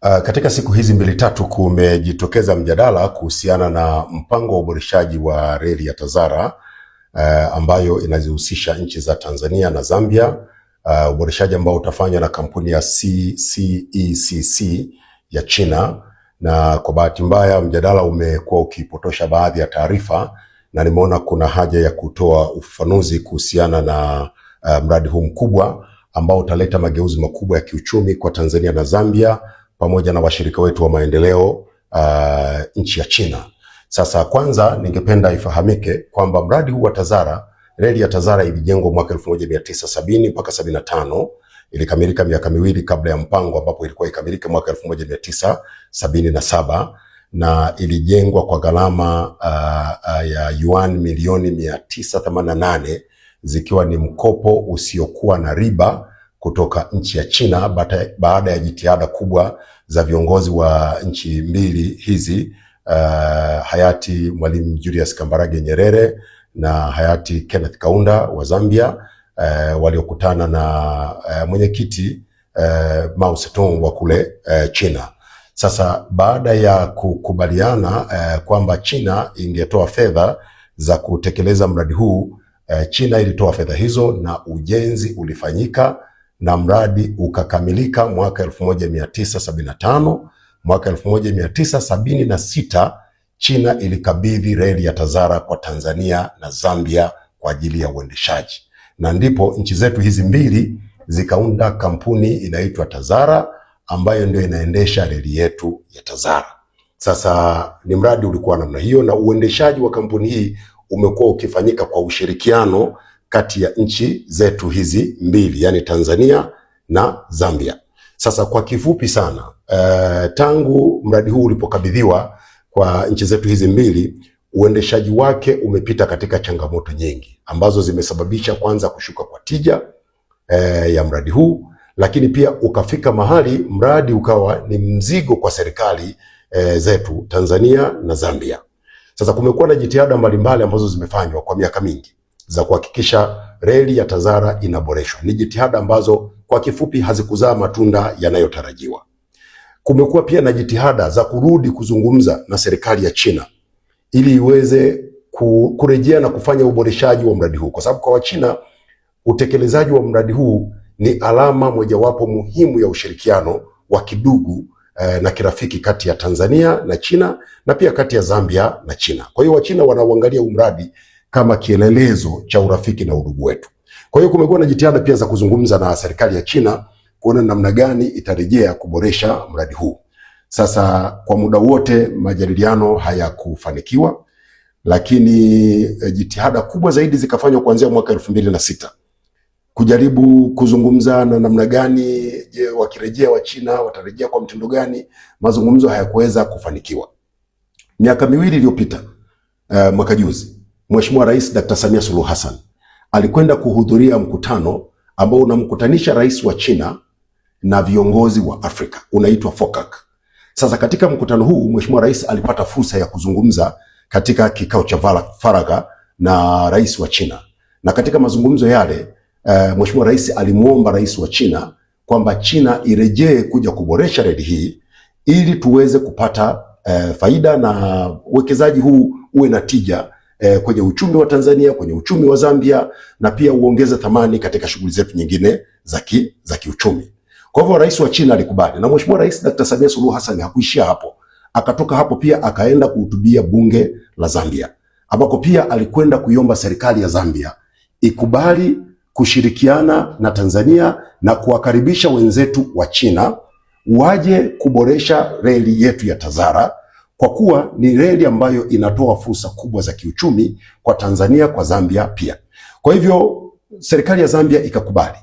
Katika siku hizi mbili tatu kumejitokeza mjadala kuhusiana na mpango wa uboreshaji wa reli ya TAZARA ambayo inazihusisha nchi za Tanzania na Zambia, uboreshaji ambao utafanywa na kampuni ya CECC ya China. Na kwa bahati mbaya mjadala umekuwa ukipotosha baadhi ya taarifa, na nimeona kuna haja ya kutoa ufafanuzi kuhusiana na mradi huu mkubwa ambao utaleta mageuzi makubwa ya kiuchumi kwa Tanzania na Zambia pamoja na washirika wetu wa maendeleo nchi ya China. Sasa kwanza ningependa ifahamike kwamba mradi huu wa TAZARA, reli ya TAZARA ilijengwa mwaka 1970 mpaka 75, ilikamilika miaka miwili kabla ya mpango ambapo ilikuwa ikamilike mwaka 1977, na ilijengwa kwa gharama ya yuan milioni 988 zikiwa ni mkopo usiokuwa na riba kutoka nchi ya China baada ya jitihada kubwa za viongozi wa nchi mbili hizi, hayati Mwalimu Julius Kambarage Nyerere na hayati Kenneth Kaunda wa Zambia, waliokutana na mwenyekiti Mao Zedong wa kule China. Sasa baada ya kukubaliana kwamba China ingetoa fedha za kutekeleza mradi huu, China ilitoa fedha hizo na ujenzi ulifanyika na mradi ukakamilika mwaka 1975. Mwaka 1976 China ilikabidhi reli ya TAZARA kwa Tanzania na Zambia kwa ajili ya uendeshaji, na ndipo nchi zetu hizi mbili zikaunda kampuni inaitwa TAZARA ambayo ndio inaendesha reli yetu ya TAZARA. Sasa ni mradi ulikuwa namna hiyo, na uendeshaji wa kampuni hii umekuwa ukifanyika kwa ushirikiano kati ya nchi zetu hizi mbili, yani Tanzania na Zambia. Sasa kwa kifupi sana, tangu mradi huu ulipokabidhiwa kwa nchi zetu hizi mbili, uendeshaji wake umepita katika changamoto nyingi ambazo zimesababisha kwanza kushuka kwa tija ya mradi huu, lakini pia ukafika mahali mradi ukawa ni mzigo kwa serikali zetu Tanzania na Zambia. Sasa kumekuwa na jitihada mbalimbali ambazo zimefanywa kwa miaka mingi za kuhakikisha reli ya TAZARA inaboreshwa. Ni jitihada ambazo kwa kifupi hazikuzaa matunda yanayotarajiwa. Kumekuwa pia na jitihada za kurudi kuzungumza na serikali ya China ili iweze kurejea na kufanya uboreshaji wa mradi huu, kwa sababu kwa Wachina utekelezaji wa mradi huu ni alama mojawapo muhimu ya ushirikiano wa kidugu na kirafiki kati ya Tanzania na China na pia kati ya Zambia na China. Kwa hiyo Wachina wanauangalia huu mradi kama kielelezo cha urafiki na udugu wetu. Kwa hiyo kumekuwa na jitihada pia za kuzungumza na serikali ya China kuona namna gani itarejea kuboresha mradi huu. Sasa kwa muda wote majadiliano hayakufanikiwa, lakini jitihada kubwa zaidi zikafanywa kuanzia mwaka 2006 kujaribu kuzungumza na namna gani wakirejea wa China watarejea kwa mtindo gani. Mazungumzo hayakuweza kufanikiwa. Miaka miwili iliyopita, mwaka juzi, Mheshimiwa Rais Dr. Samia Suluhu Hassan alikwenda kuhudhuria mkutano ambao unamkutanisha rais wa China na viongozi wa Afrika, unaitwa FOCAC. Sasa katika mkutano huu Mheshimiwa Rais alipata fursa ya kuzungumza katika kikao cha faragha na rais wa China, na katika mazungumzo yale Mheshimiwa Rais alimuomba rais wa China kwamba China irejee kuja kuboresha reli hii ili tuweze kupata faida na uwekezaji huu uwe na tija kwenye uchumi wa Tanzania, kwenye uchumi wa Zambia, na pia uongeze thamani katika shughuli zetu nyingine za kiuchumi. Kwa hivyo rais wa China alikubali, na Mheshimiwa Rais Dr. Samia Suluhu Hassan hakuishia hapo. Akatoka hapo pia akaenda kuhutubia bunge la Zambia, ambako pia alikwenda kuiomba serikali ya Zambia ikubali kushirikiana na Tanzania na kuwakaribisha wenzetu wa China waje kuboresha reli yetu ya TAZARA, kwa kuwa ni reli ambayo inatoa fursa kubwa za kiuchumi kwa Tanzania, kwa Zambia pia. Kwa hivyo serikali ya Zambia ikakubali,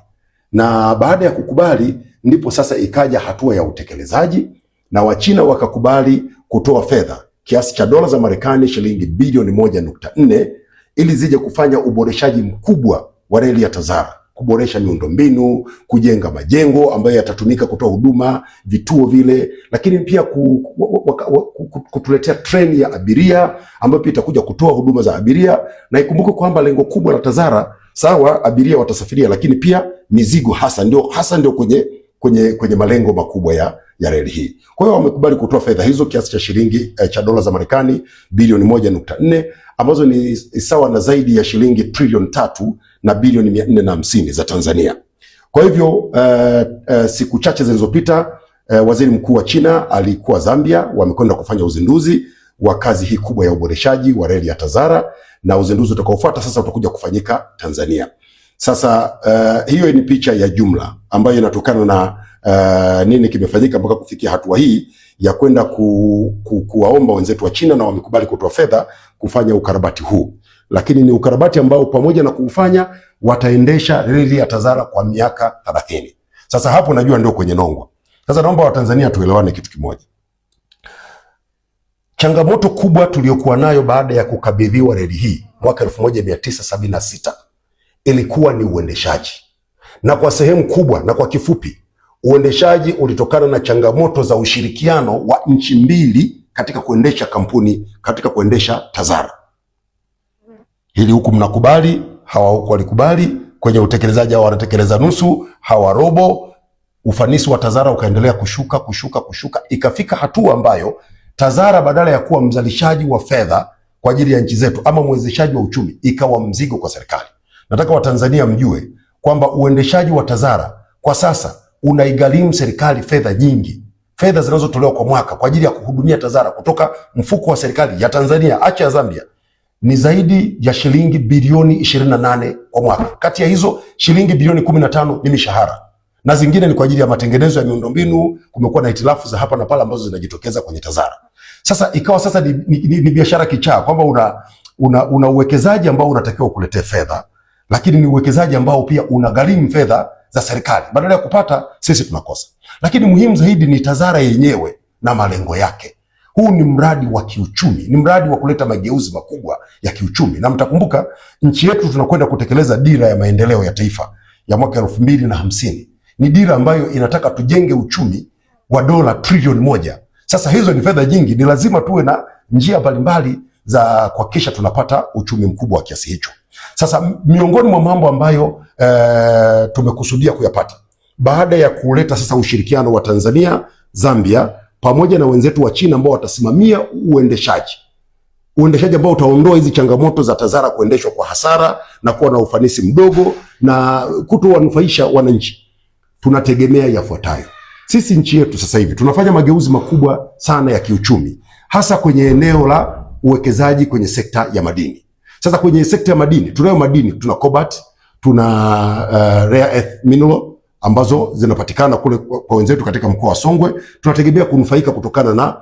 na baada ya kukubali ndipo sasa ikaja hatua ya utekelezaji, na Wachina wakakubali kutoa fedha kiasi cha dola za Marekani shilingi bilioni 1.4 ili zije kufanya uboreshaji mkubwa wa reli ya TAZARA, kuboresha miundombinu, kujenga majengo ambayo yatatumika kutoa huduma, vituo vile, lakini pia kutuletea treni ya abiria ambayo pia itakuja kutoa huduma za abiria. Na ikumbuke kwamba lengo kubwa la TAZARA, sawa abiria watasafiria, lakini pia mizigo hasa ndio kwenye malengo makubwa ya reli hii. Kwa hiyo wamekubali kutoa fedha hizo kiasi cha shilingi cha dola za Marekani bilioni 1.4 ambazo ni sawa na zaidi ya shilingi trilioni 3 na bilioni 450 za Tanzania. Kwa hivyo siku chache zilizopita waziri mkuu wa China alikuwa Zambia, wamekwenda kufanya uzinduzi wa kazi hii kubwa ya uboreshaji wa reli ya TAZARA, na uzinduzi utakaofuata sasa utakuja kufanyika Tanzania. Sasa hiyo ni picha ya jumla ambayo inatokana na nini kimefanyika mpaka kufikia hatua hii ya kwenda kuwaomba wenzetu wa China, na wamekubali kutoa fedha kufanya ukarabati huu. Lakini ni ukarabati ambao pamoja na kuufanya wataendesha reli ya TAZARA kwa miaka 30. Sasa hapo najua ndio kwenye nongwa. Sasa naomba Watanzania tuelewane kitu kimoja. Changamoto kubwa tuliyokuwa nayo baada ya kukabidhiwa reli hii mwaka 1976 ilikuwa ni uendeshaji. Na kwa sehemu kubwa na kwa kifupi, uendeshaji ulitokana na changamoto za ushirikiano wa nchi mbili katika kuendesha kampuni, katika kuendesha TAZARA. Hili huku mnakubali, hawa huku walikubali. Kwenye utekelezaji hawa wanatekeleza nusu, hawa robo. Ufanisi wa TAZARA ukaendelea kushuka, ikafika hatua ambayo TAZARA badala ya kuwa mzalishaji wa fedha kwa ajili ya nchi zetu ama mwezeshaji wa uchumi, ikawa mzigo kwa serikali. Nataka Watanzania mjue kwamba uendeshaji wa TAZARA kwa sasa unaigharimu serikali fedha nyingi. Fedha zinazotolewa kwa mwaka kwa ajili ya kuhudumia TAZARA kutoka mfuko wa serikali ya Tanzania, acha ya Zambia, ni zaidi ya shilingi bilioni 28 kwa mwaka. Kati ya hizo shilingi bilioni 15 ni mishahara, na zingine ni kwa ajili ya matengenezo ya miundombinu. Kumekuwa na hitilafu za hapa na pale ambazo zinajitokeza kwenye TAZARA. Sasa ikawa sasa ni biashara kichaa, kwamba una uwekezaji ambao unatakiwa kuletea fedha, lakini ni uwekezaji ambao pia unagharimu fedha za serikali. Badala ya kupata, sisi tunakosa. Lakini muhimu zaidi ni TAZARA yenyewe na malengo yake. Huu ni mradi wa kiuchumi, ni mradi wa kuleta mageuzi makubwa ya kiuchumi. Na mtakumbuka nchi yetu tunakwenda kutekeleza dira ya maendeleo ya taifa ya mwaka 2050. Ni dira ambayo inataka tujenge uchumi wa dola trilioni 1. Sasa hizo ni fedha nyingi, ni lazima tuwe na njia mbalimbali za kuhakikisha tunapata uchumi mkubwa wa kiasi hicho. Sasa miongoni mwa mambo ambayo tumekusudia kuyapata baada ya kuleta sasa ushirikiano wa Tanzania, Zambia pamoja na wenzetu wa China ambao watasimamia uendeshaji ambao utaondoa hizi changamoto za TAZARA kuendeshwa kwa hasara na kuwa na ufanisi mdogo na kutowanufaisha wananchi, tunategemea yafuatayo. Sisi nchi yetu sasa hivi tunafanya mageuzi makubwa sana ya kiuchumi, hasa kwenye eneo la uwekezaji kwenye sekta ya madini. Sasa kwenye sekta ya madini, tunayo madini, tuna cobalt, tuna rare earth mineral ambazo zinapatikana kule kwa wenzetu katika mkoa wa Songwe. Tunategemea kunufaika kutokana na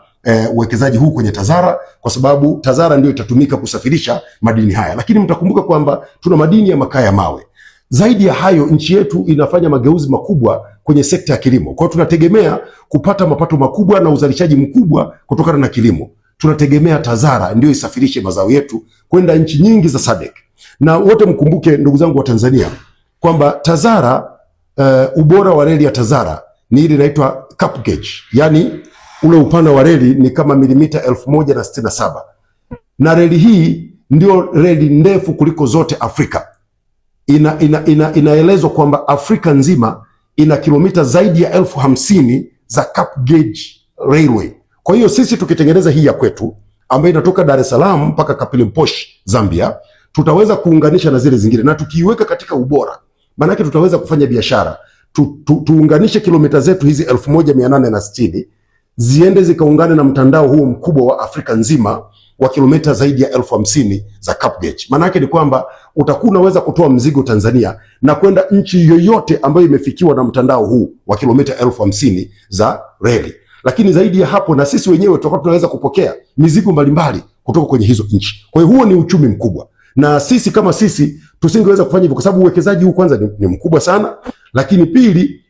uwekezaji huu kwenye TAZARA, kwa sababu TAZARA ndio itatumika kusafirisha madini haya. Lakini mtakumbuka kwamba tuna madini ya makaa ya mawe. Zaidi ya hayo, nchi yetu inafanya mageuzi makubwa kwenye sekta ya kilimo. Kwa hiyo tunategemea kupata mapato makubwa na uzalishaji mkubwa kutokana na kilimo. Tunategemea TAZARA ndio isafirishe mazao yetu kwenda nchi nyingi za SADC. Na wote mkumbuke, ndugu zangu wa Tanzania, kwamba TAZARA ubora wa reli ya TAZARA ni ile inaitwa cap gauge. Yani ule upana wa reli ni kama milimita 1067. Na reli hii ndio reli ndefu kuliko zote Afrika. Inaelezwa kwamba Afrika nzima ina kilomita zaidi ya 1050 za cap gauge railway. Kwa hiyo sisi tukitengeneza hii ya kwetu ambayo inatoka Dar es Salaam mpaka Kaplimposh Zambia, tutaweza kuunganisha na zile zingine, na tukiiweka katika ubora, maana yake tutaweza kufanya biashara. Tuunganishe kilomita zetu hizi 1860 ziende zikaungane na mtandao huo mkubwa wa Afrika nzima wa kilomita zaidi ya 1050 za cap gauge. Maana yake ni kwamba utakuwa unaweza kutoa mzigo Tanzania na kwenda nchi yoyote ambayo imefikiwa na mtandao huu wa kilomita 1050 za reli. Lakini zaidi ya hapo, na sisi wenyewe tutakuwa tunaweza kupokea mizigo mbalimbali kutoka kwenye hizo nchi. Kwa hiyo huo ni uchumi mkubwa, na sisi kama sisi tusingeweza kufanya hivyo kwa sababu uwekezaji huu kwanza ni mkubwa sana, lakini pili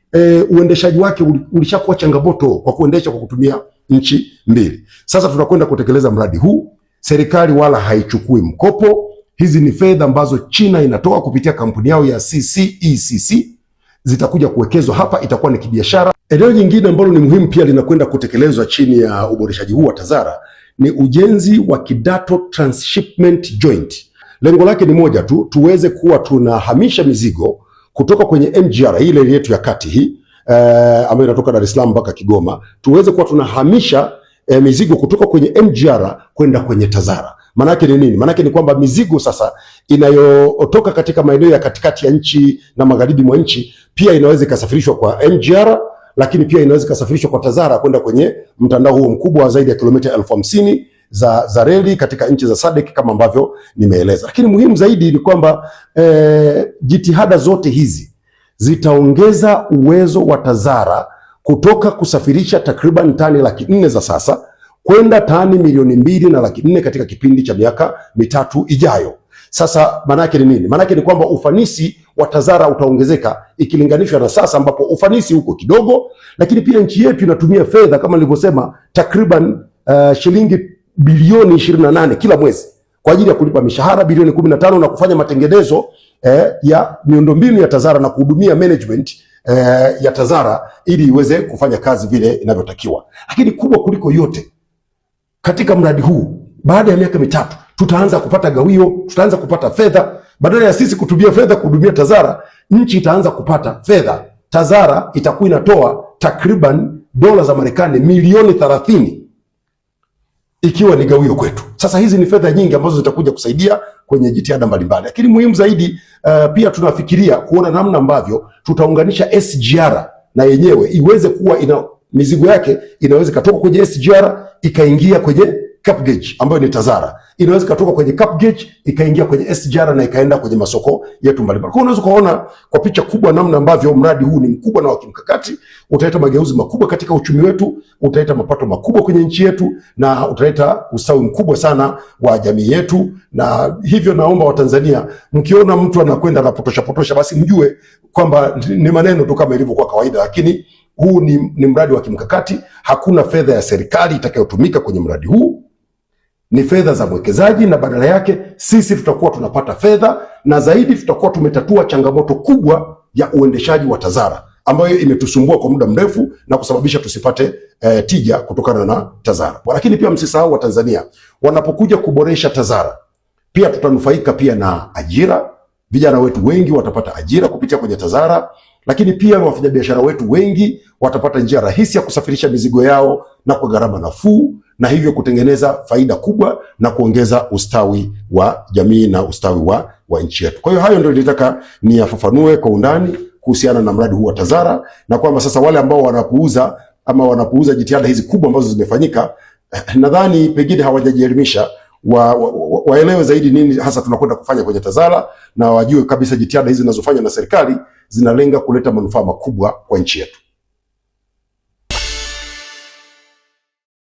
uendeshaji wake ulishakuwa changamoto kwa kuendesha kwa kutumia nchi mbili. Sasa tunakwenda kutekeleza mradi huu, serikali wala haichukui mkopo. Hizi ni fedha ambazo China inatoa kupitia kampuni yao ya CCECC, zitakuja kuwekezwa hapa, itakuwa ni kibiashara. Eneo jingine ambalo ni muhimu pia linakwenda kutekelezwa chini ya uboreshaji huu wa TAZARA ni ujenzi wa Kidato Transshipment Joint. Lengo lake ni moja tu, tuweze kuwa tunahamisha mizigo kutoka kwenye MGR ile yetu ya kati hii ambayo inatoka Dar es Salaam mpaka Kigoma, tuweze kuwa tunahamisha mizigo kutoka kwenye MGR kwenda kwenye TAZARA. Manake ni nini? Manake ni kwamba mizigo sasa inayotoka katika maeneo ya katikati ya nchi na magharibi mwa nchi pia inaweza ikasafirishwa kwa MGR, lakini pia inaweza ikasafirishwa kwa TAZARA kwenda kwenye mtandao huo mkubwa wa zaidi ya kilomita 50,000 za reli katika nchi za SADC kama ambavyo nimeeleza. Lakini muhimu zaidi ni kwamba jitihada zote hizi zitaongeza uwezo wa TAZARA kutoka kusafirisha takriban tani 400,000 za sasa kwenda tani 2,250,000 katika kipindi cha miaka mitatu ijayo. Sasa manake ni nini? Manake ni kwamba ufanisi wa TAZARA utaongezeka ikilinganishwa na sasa ambapo ufanisi huko kidogo, lakini pia nchi yetu inatumia fedha kama nilivyosema takriban shilingi bilioni 28 kila mwezi kwa ajili ya kulipa mishahara bilioni 15 na kufanya matengenezo ya miundombinu ya TAZARA na kuhudumia management ya TAZARA ili iweze kufanya kazi vile inavyotakiwa. Lakini kubwa kuliko yote, katika mradi huu baada ya miaka mitatu tutaanza kupata gawio, tutaanza kupata fedha. Badala ya sisi kutumia fedha kuhudumia TAZARA, nchi itaanza kupata fedha. TAZARA itakuwa inatoa takriban dola za Marekani milioni 30 ikiwa ni gawio kwetu. Sasa hizi ni fedha nyingi ambazo zitakuja kusaidia kwenye jitihada mbalimbali. Lakini muhimu zaidi pia tunafikiria kuona namna ambavyo tutaunganisha SGR na yenyewe iweze kuwa ina mizigo yake inaweza katoka kwenye SGR ikaingia kwenye cap gauge ambayo ni TAZARA. Inaweza katoka kwenye cap gauge ikaingia kwenye SGR na ikaenda kwenye masoko yetu mbalimbali. Kwa unaweza kuona kwa picha kubwa namna ambavyo mradi huu ni mkubwa na wa kimkakati, utaleta mageuzi makubwa katika uchumi wetu, utaleta mapato makubwa kwenye nchi yetu na utaleta ustawi mkubwa sana wa jamii yetu. Na hivyo naomba Watanzania, mkiona mtu anakwenda anapotosha basi mjue kwamba ni maneno tu kama ilivyokuwa kawaida, lakini huu ni mradi wa kimkakati. Hakuna fedha ya serikali itakayotumika kwenye mradi huu, ni fedha za mwekezaji, na badala yake sisi tutakuwa tunapata fedha, na zaidi tutakuwa tumetatua changamoto kubwa ya uendeshaji wa TAZARA ambayo imetusumbua kwa muda mrefu na kusababisha tusipate tija kutokana na TAZARA. Lakini pia msisahau Watanzania, wanapokuja kuboresha TAZARA pia tutanufaika pia na ajira. Vijana wetu wengi watapata ajira kupitia kwenye TAZARA, lakini pia wafanyabiashara wetu wengi watapata njia rahisi ya kusafirisha mizigo yao na kwa gharama nafuu, na hivyo kutengeneza faida kubwa na kuongeza ustawi wa jamii na ustawi wa nchi yetu. Kwa hiyo hayo ndio nilitaka niyafafanue kwa undani kuhusiana na mradi huu wa TAZARA, na kwamba sasa wale ambao wanapuuza jitihada hizi kubwa ambazo zimefanyika, nadhani pengine hawajajielimisha, waelewe zaidi nini hasa tunakwenda kufanya kwenye TAZARA, na wajue kabisa jitihada hizi zinazofanywa na serikali zinalenga kuleta manufaa makubwa kwa nchi yetu.